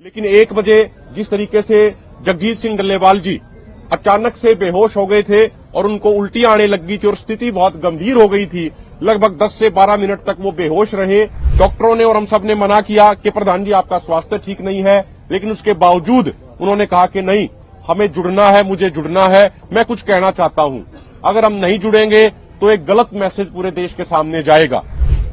लेकिन 1 बजे जिस तरीके से जगजीत सिंह डल्लेवाल जी अचानक से बेहोश हो गए थे और उनको उल्टी आने लगी थी और स्थिति बहुत गंभीर हो गई थी, लगभग 10 से 12 मिनट तक वो बेहोश रहे। डॉक्टरों ने और हम सब ने मना किया कि प्रधान जी आपका स्वास्थ्य ठीक नहीं है, लेकिन उसके बावजूद उन्होंने कहा कि नहीं, हमें जुड़ना है, मुझे जुड़ना है, मैं कुछ कहना चाहता हूं। अगर हम नहीं जुड़ेंगे तो एक गलत मैसेज पूरे देश के सामने जाएगा।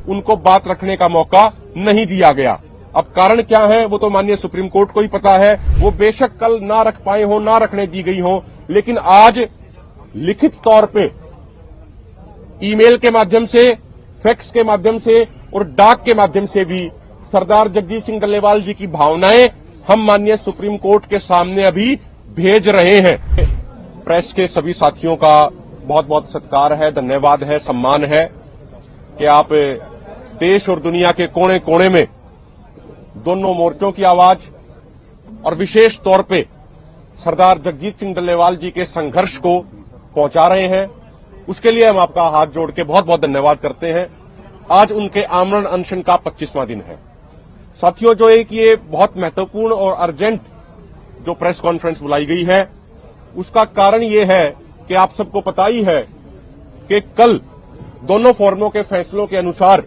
उनको बात रखने का मौका नहीं दिया गया। अब कारण क्या है वो तो माननीय सुप्रीम कोर्ट को ही पता है। वो बेशक कल ना रख पाए हो, ना रखने दी गई हो, लेकिन आज लिखित तौर पे ईमेल के माध्यम से, फैक्स के माध्यम से और डाक के माध्यम से भी सरदार जगजीत सिंह डल्लेवाल जी की भावनाएं हम माननीय सुप्रीम कोर्ट के सामने अभी भेज रहे हैं। प्रेस के सभी साथियों का बहुत बहुत सत्कार है, धन्यवाद है, सम्मान है कि आप देश और दुनिया के कोने कोने में दोनों मोर्चों की आवाज और विशेष तौर पे सरदार जगजीत सिंह डल्लेवाल जी के संघर्ष को पहुंचा रहे हैं। उसके लिए हम आपका हाथ जोड़ के बहुत बहुत धन्यवाद करते हैं। आज उनके आमरण अनशन का 25वां दिन है। साथियों, जो एक ये बहुत महत्वपूर्ण और अर्जेंट जो प्रेस कॉन्फ्रेंस बुलाई गई है, उसका कारण ये है कि आप सबको पता ही है कि कल दोनों फोरमों के फैसलों के अनुसार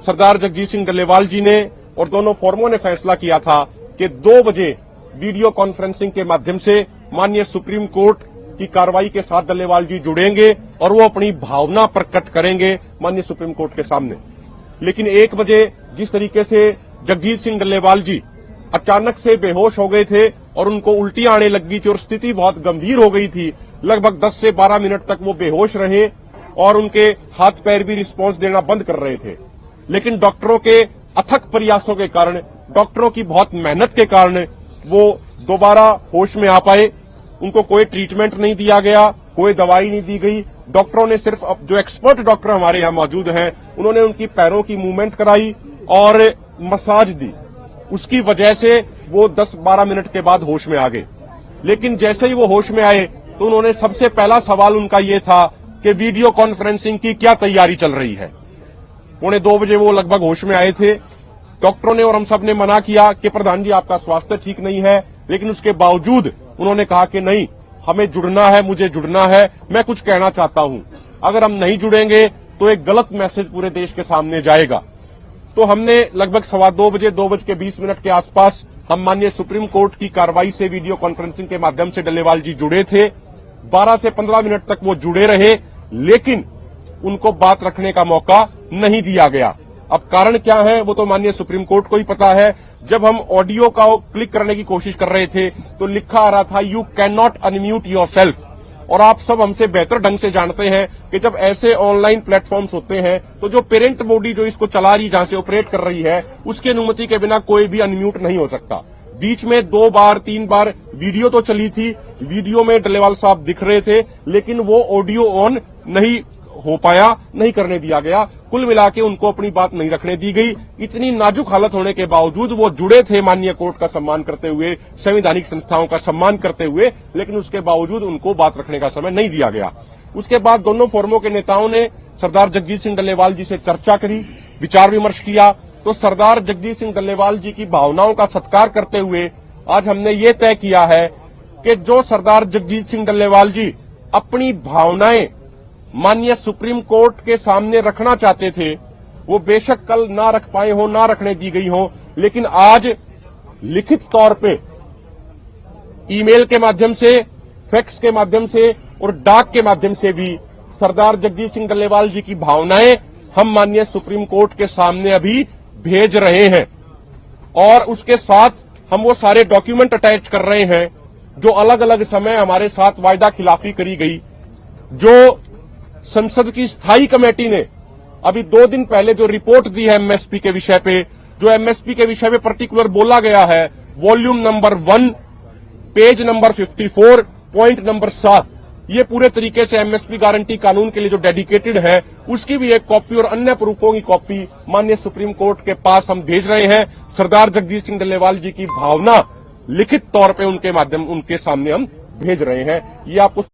सरदार जगजीत सिंह डल्लेवाल जी ने और दोनों फोरमों ने फैसला किया था कि 2 बजे वीडियो कॉन्फ्रेंसिंग के माध्यम से माननीय सुप्रीम कोर्ट की कार्रवाई के साथ डल्लेवाल जी जुड़ेंगे और वो अपनी भावना प्रकट करेंगे माननीय सुप्रीम कोर्ट के सामने। लेकिन 1 बजे जिस तरीके से जगजीत सिंह डल्लेवाल जी अचानक से बेहोश हो गए थे और उनको उल्टी आने लगी थी और स्थिति बहुत गंभीर हो गई थी, लगभग 10 से 12 मिनट तक वो बेहोश रहे और उनके हाथ पैर भी रिस्पांस देना बंद कर रहे थे। लेकिन डॉक्टरों के अथक प्रयासों के कारण, डॉक्टरों की बहुत मेहनत के कारण वो दोबारा होश में आ पाए। उनको कोई ट्रीटमेंट नहीं दिया गया, कोई दवाई नहीं दी गई। डॉक्टरों ने सिर्फ, जो एक्सपर्ट डॉक्टर हमारे यहाँ मौजूद हैं, उन्होंने उनकी पैरों की मूवमेंट कराई और मसाज दी। उसकी वजह से वो 10-12 मिनट के बाद होश में आ गए। लेकिन जैसे ही वो होश में आए तो उन्होंने, सबसे पहला सवाल उनका ये था कि वीडियो कॉन्फ्रेंसिंग की क्या तैयारी चल रही है। 1:45 बजे वो लगभग होश में आए थे। डॉक्टरों ने और हम सब ने मना किया कि प्रधान जी आपका स्वास्थ्य ठीक नहीं है, लेकिन उसके बावजूद उन्होंने कहा कि नहीं, हमें जुड़ना है, मुझे जुड़ना है, मैं कुछ कहना चाहता हूं। अगर हम नहीं जुड़ेंगे तो एक गलत मैसेज पूरे देश के सामने जाएगा। तो हमने लगभग 2:15 बजे, 2:20 के आसपास हम माननीय सुप्रीम कोर्ट की कार्रवाई से वीडियो कॉन्फ्रेंसिंग के माध्यम से डल्लेवाल जी जुड़े थे। 12 से 15 मिनट तक वो जुड़े रहे, लेकिन उनको बात रखने का मौका नहीं दिया गया। अब कारण क्या है वो तो माननीय सुप्रीम कोर्ट को ही पता है। जब हम ऑडियो का क्लिक करने की कोशिश कर रहे थे तो लिखा आ रहा था, you can not unmute yourself. और आप सब हमसे बेहतर ढंग से जानते हैं कि जब ऐसे ऑनलाइन प्लेटफॉर्म्स होते हैं तो जो पेरेंट बॉडी जो इसको चला रही, जहां से ऑपरेट कर रही है, उसकी अनुमति के बिना कोई भी अनम्यूट नहीं हो सकता। बीच में 2 बार 3 बार वीडियो तो चली थी, वीडियो में डल्लेवाल साहब दिख रहे थे, लेकिन वो ऑडियो ऑन नहीं हो पाया, नहीं करने दिया गया। कुल मिला के उनको अपनी बात नहीं रखने दी गई। इतनी नाजुक हालत होने के बावजूद वो जुड़े थे माननीय कोर्ट का सम्मान करते हुए, संवैधानिक संस्थाओं का सम्मान करते हुए, लेकिन उसके बावजूद उनको बात रखने का समय नहीं दिया गया। उसके बाद दोनों फोरमों के नेताओं ने सरदार जगजीत सिंह डल्लेवाल जी से चर्चा करी, विचार विमर्श किया। तो सरदार जगजीत सिंह डल्लेवाल जी की भावनाओं का सत्कार करते हुए आज हमने ये तय किया है कि जो सरदार जगजीत सिंह डल्लेवाल जी अपनी भावनाएं माननीय सुप्रीम कोर्ट के सामने रखना चाहते थे, वो बेशक कल ना रख पाए हो, ना रखने दी गई हो, लेकिन आज लिखित तौर पे ईमेल के माध्यम से, फैक्स के माध्यम से और डाक के माध्यम से भी सरदार जगजीत सिंह डल्लेवाल जी की भावनाएं हम माननीय सुप्रीम कोर्ट के सामने अभी भेज रहे हैं। और उसके साथ हम वो सारे डॉक्यूमेंट अटैच कर रहे हैं जो अलग अलग समय हमारे साथ वायदा खिलाफी करी गई। जो संसद की स्थायी कमेटी ने अभी 2 दिन पहले जो रिपोर्ट दी है एमएसपी के विषय पे, जो एमएसपी के विषय पे पर्टिकुलर बोला गया है, volume number 1, page number 54, point number 7, ये पूरे तरीके से एमएसपी गारंटी कानून के लिए जो डेडिकेटेड है, उसकी भी एक कॉपी और अन्य प्रूफों की कॉपी माननीय सुप्रीम कोर्ट के पास हम भेज रहे हैं। सरदार जगजीत सिंह डल्लेवाल जी की भावना लिखित तौर पे उनके सामने हम भेज रहे हैं। ये आपको